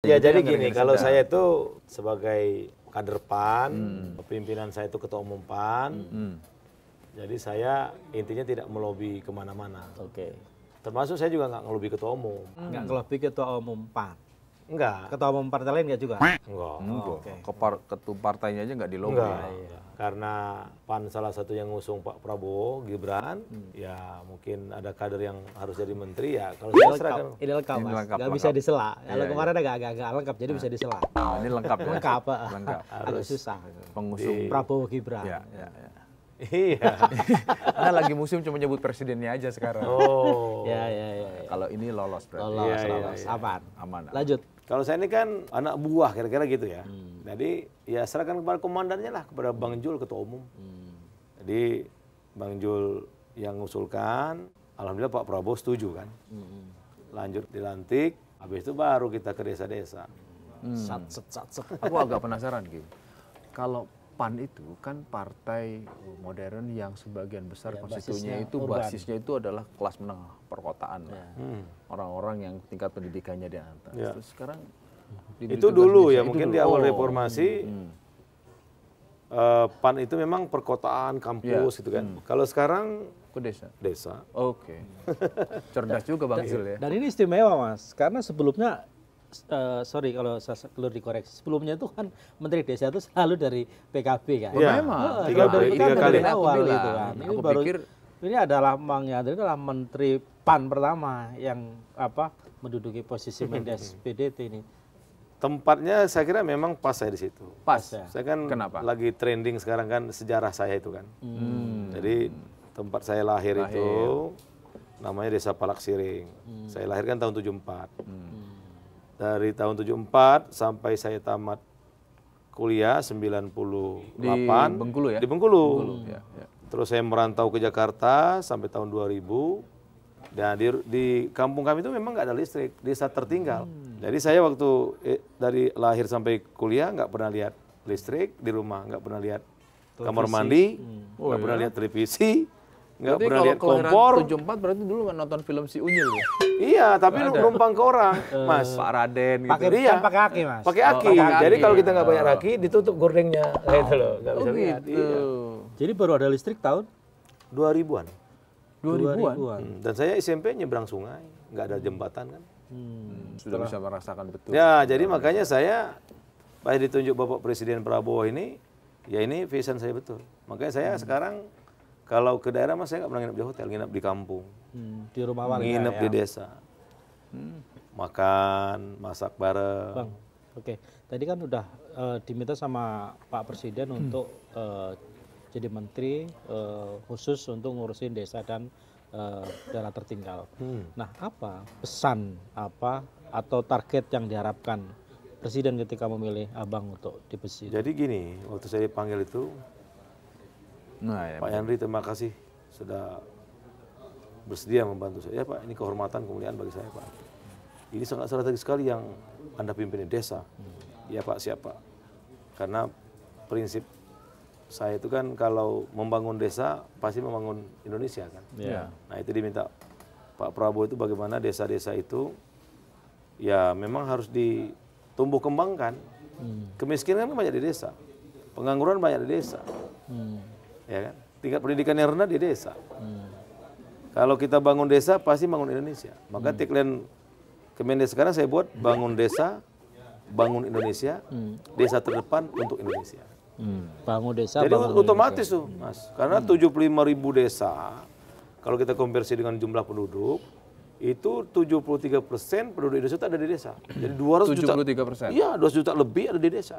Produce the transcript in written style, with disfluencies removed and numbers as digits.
Ya jadi gini, kalau saya itu sebagai kader PAN, pimpinan saya itu ketua umum PAN, jadi saya intinya tidak melobi kemana-mana. Oke. Termasuk saya juga nggak ngelobi ketua umum. Nggak ngelobi ketua umum PAN. Enggak. Ketua umum partai lain nggak juga? Enggak. Oke. Ketua partainya aja nggak dilobi. Enggak. Karena PAN salah satu yang ngusung Pak Prabowo, Gibran, ya mungkin ada kader yang harus jadi menteri ya. Kalau saya serahkan. Ini lengkap, Ini Mas. lengkap, Nggak bisa lengkap. disela. Kalau Iya, kemarin agak lengkap, jadi bisa disela. Nah, ini lengkap ya. Lengkap, Lengkap. agak susah. Pengusung. Prabowo Gibran. Ya. Iya. Karena lagi musim cuma nyebut presidennya aja sekarang. Oh. Ya. Kalau ini lolos berarti. Lolos, Iya, lolos. iya. Aman. Aman. Lanjut. Kalau saya ini kan anak buah kira-kira gitu ya. Jadi ya serahkan kepada komandannya lah, kepada Bang Jul ketua umum. Jadi Bang Jul yang ngusulkan, alhamdulillah Pak Prabowo setuju kan. Lanjut dilantik, habis itu baru kita ke desa-desa. Sat. Aku agak penasaran gitu. Kalau PAN itu kan partai modern yang sebagian besar konstituennya itu basisnya itu adalah kelas menengah perkotaan lah. Orang-orang yang tingkat pendidikannya di atas. Ya. Terus sekarang Itu dulu ya, mungkin di awal reformasi PAN itu memang perkotaan, kampus gitu kan. Kalau sekarang ke desa. desa. Oke. Cerdas juga Bang Zul ya. Dan ini istimewa, Mas, karena sebelumnya sorry kalau saya perlu dikoreksi. Sebelumnya itu kan Menteri Desa itu selalu dari PKB kan. Iya, Memang. tiga Dari kali. dari Aku awal bilang, gitu kan. Ini aku baru pikir ini adalah Bang Yandri adalah Menteri PAN pertama yang menduduki posisi Mendes PDT ini. Tempatnya saya kira memang pas saya di situ. pas. ya. Saya kan Kenapa? lagi trending sekarang kan sejarah saya itu kan. Jadi tempat saya lahir itu namanya Desa Palak Siring. Saya lahir kan tahun 74. Dari tahun 74 sampai saya tamat kuliah 98. Di Bengkulu ya? Di Bengkulu. Ya. Terus saya merantau ke Jakarta sampai tahun 2000. Dan di kampung kami itu memang nggak ada listrik, desa tertinggal. Jadi saya waktu dari lahir sampai kuliah nggak pernah lihat listrik di rumah, nggak pernah lihat kamar mandi, nggak pernah lihat televisi, nggak Berarti pernah kalau lihat kelahiran kompor. 74 berarti dulu nggak nonton film si Unyil ya? Iya, tapi numpang ke orang, Mas. Pak Raden gitu. Pakai Iya. kan pakai aki, Mas. Pakai aki. pakai aki. Jadi kalau kita nggak bayar aki, ditutup gordengnya, gitu loh, nggak bisa lihat. Gitu. Iya. Jadi baru ada listrik tahun 2000-an. 2000-an. Dan saya SMP nyebrang sungai, nggak ada jembatan kan. Sudah bisa merasakan betul. Ya, jadi makanya saya pas ditunjuk Bapak Presiden Prabowo ini, ya ini vision saya betul. Makanya saya sekarang kalau ke daerah mas saya nggak pernah nginep di hotel, nginep di kampung, Di rumah warga. nginep ya. di desa, makan, masak bareng. Bang, oke. Tadi kan udah diminta sama Pak Presiden untuk jadi menteri khusus untuk ngurusin desa dan daerah tertinggal. Nah, apa pesan atau target yang diharapkan Presiden ketika memilih Abang untuk di besi? Jadi gini, waktu saya dipanggil itu, Nah, ya. Pak Yandri terima kasih sudah bersedia membantu saya. Ya Pak, ini kehormatan, kemuliaan bagi saya Pak. Ini sangat strategis sekali yang Anda pimpin di desa. Ya Pak, siapa? Karena prinsip saya itu kan kalau membangun desa pasti membangun Indonesia kan. Ya. Nah itu diminta Pak Prabowo itu bagaimana desa-desa itu ya memang harus ditumbuh kembangkan. Kemiskinan kan banyak di desa, pengangguran banyak di desa, ya kan. Tingkat pendidikan yang rendah di desa. Kalau kita bangun desa pasti bangun Indonesia. Maka tagline Kemendes sekarang saya buat bangun desa, bangun Indonesia, desa terdepan untuk Indonesia. Bangun desa, Jadi bangun otomatis tuh Mas, karena 75.000 desa, kalau kita konversi dengan jumlah penduduk, itu 73% penduduk Indonesia itu ada di desa. Jadi 200 juta. 73%. Iya, 200 juta lebih ada di desa.